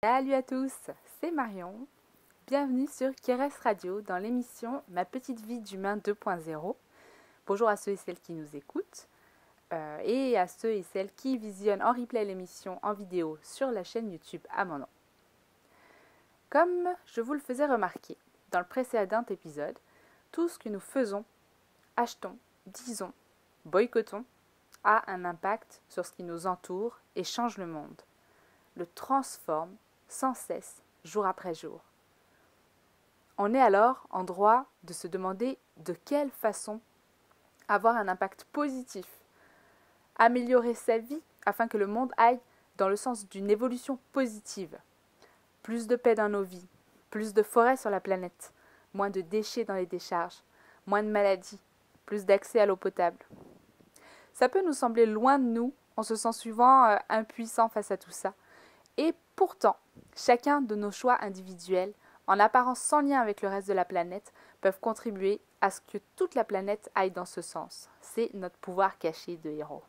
Salut à tous, c'est Marion. Bienvenue sur Keres Radio dans l'émission Ma petite vie d'humain 2.0. Bonjour à ceux et celles qui nous écoutent et à ceux et celles qui visionnent en replay l'émission en vidéo sur la chaîne YouTube à mon nom. Comme je vous le faisais remarquer dans le précédent épisode, tout ce que nous faisons, achetons, disons, boycottons a un impact sur ce qui nous entoure et change le monde, le transforme sans cesse, jour après jour. On est alors en droit de se demander de quelle façon avoir un impact positif, améliorer sa vie afin que le monde aille dans le sens d'une évolution positive. Plus de paix dans nos vies, plus de forêts sur la planète, moins de déchets dans les décharges, moins de maladies, plus d'accès à l'eau potable. Ça peut nous sembler loin de nous, on se sent souvent impuissant face à tout ça. Et pourtant, chacun de nos choix individuels, en apparence sans lien avec le reste de la planète, peuvent contribuer à ce que toute la planète aille dans ce sens. C'est notre pouvoir caché de héros.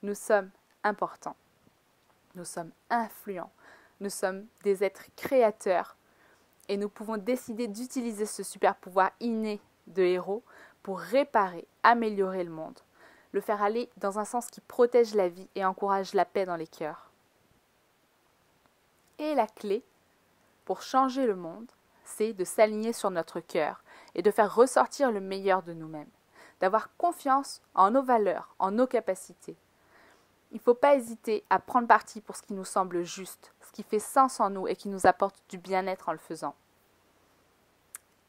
Nous sommes importants. Nous sommes influents. Nous sommes des êtres créateurs. Et nous pouvons décider d'utiliser ce super pouvoir inné de héros pour réparer, améliorer le monde. Le faire aller dans un sens qui protège la vie et encourage la paix dans les cœurs. Et la clé pour changer le monde, c'est de s'aligner sur notre cœur et de faire ressortir le meilleur de nous-mêmes, d'avoir confiance en nos valeurs, en nos capacités. Il ne faut pas hésiter à prendre parti pour ce qui nous semble juste, ce qui fait sens en nous et qui nous apporte du bien-être en le faisant.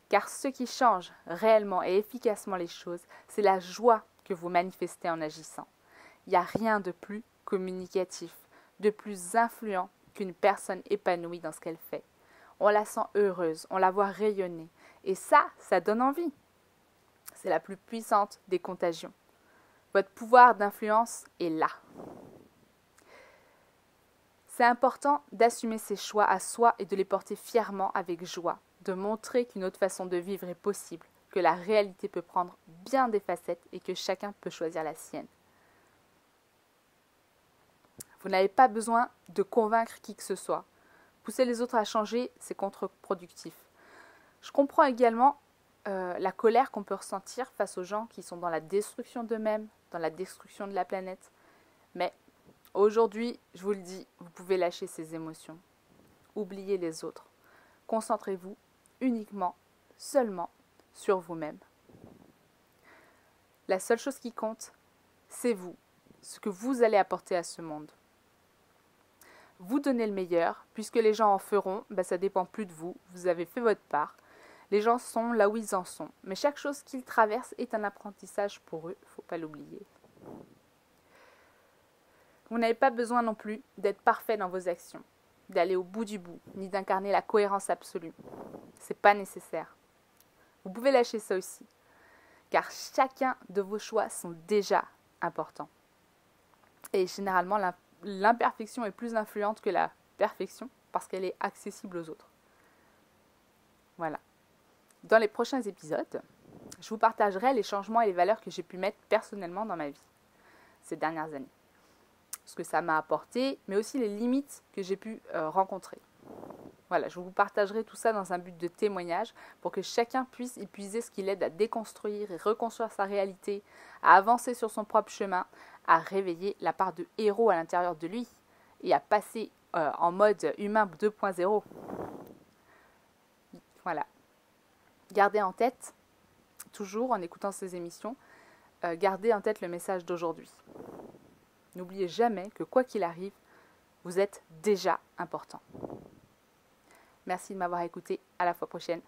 Car ce qui change réellement et efficacement les choses, c'est la joie que vous manifestez en agissant. Il n'y a rien de plus communicatif, de plus influent qu'une personne épanouie dans ce qu'elle fait. On la sent heureuse, on la voit rayonner. Et ça donne envie. C'est la plus puissante des contagions. Votre pouvoir d'influence est là. C'est important d'assumer ses choix à soi et de les porter fièrement avec joie, de montrer qu'une autre façon de vivre est possible, que la réalité peut prendre bien des facettes et que chacun peut choisir la sienne. Vous n'avez pas besoin de convaincre qui que ce soit. Pousser les autres à changer, c'est contre-productif. Je comprends également la colère qu'on peut ressentir face aux gens qui sont dans la destruction d'eux-mêmes, dans la destruction de la planète. Mais aujourd'hui, je vous le dis, vous pouvez lâcher ces émotions. Oubliez les autres. Concentrez-vous uniquement, seulement, sur vous-même. La seule chose qui compte, c'est vous, ce que vous allez apporter à ce monde. Vous donnez le meilleur, puisque les gens en feront, ça dépend plus de vous, vous avez fait votre part. Les gens sont là où ils en sont, mais chaque chose qu'ils traversent est un apprentissage pour eux, il ne faut pas l'oublier. Vous n'avez pas besoin non plus d'être parfait dans vos actions, d'aller au bout du bout, ni d'incarner la cohérence absolue. Ce n'est pas nécessaire. Vous pouvez lâcher ça aussi, car chacun de vos choix sont déjà importants. Et généralement, l'imperfection est plus influente que la perfection parce qu'elle est accessible aux autres. Voilà. Dans les prochains épisodes, je vous partagerai les changements et les valeurs que j'ai pu mettre personnellement dans ma vie ces dernières années. Ce que ça m'a apporté, mais aussi les limites que j'ai pu rencontrer. Voilà, je vous partagerai tout ça dans un but de témoignage pour que chacun puisse y puiser ce qui l'aide à déconstruire et reconstruire sa réalité, à avancer sur son propre chemin, à réveiller la part de héros à l'intérieur de lui et à passer en mode humain 2.0. Voilà. Gardez en tête, toujours en écoutant ces émissions, gardez en tête le message d'aujourd'hui. N'oubliez jamais que quoi qu'il arrive, vous êtes déjà important. Merci de m'avoir écouté. À la fois prochaine.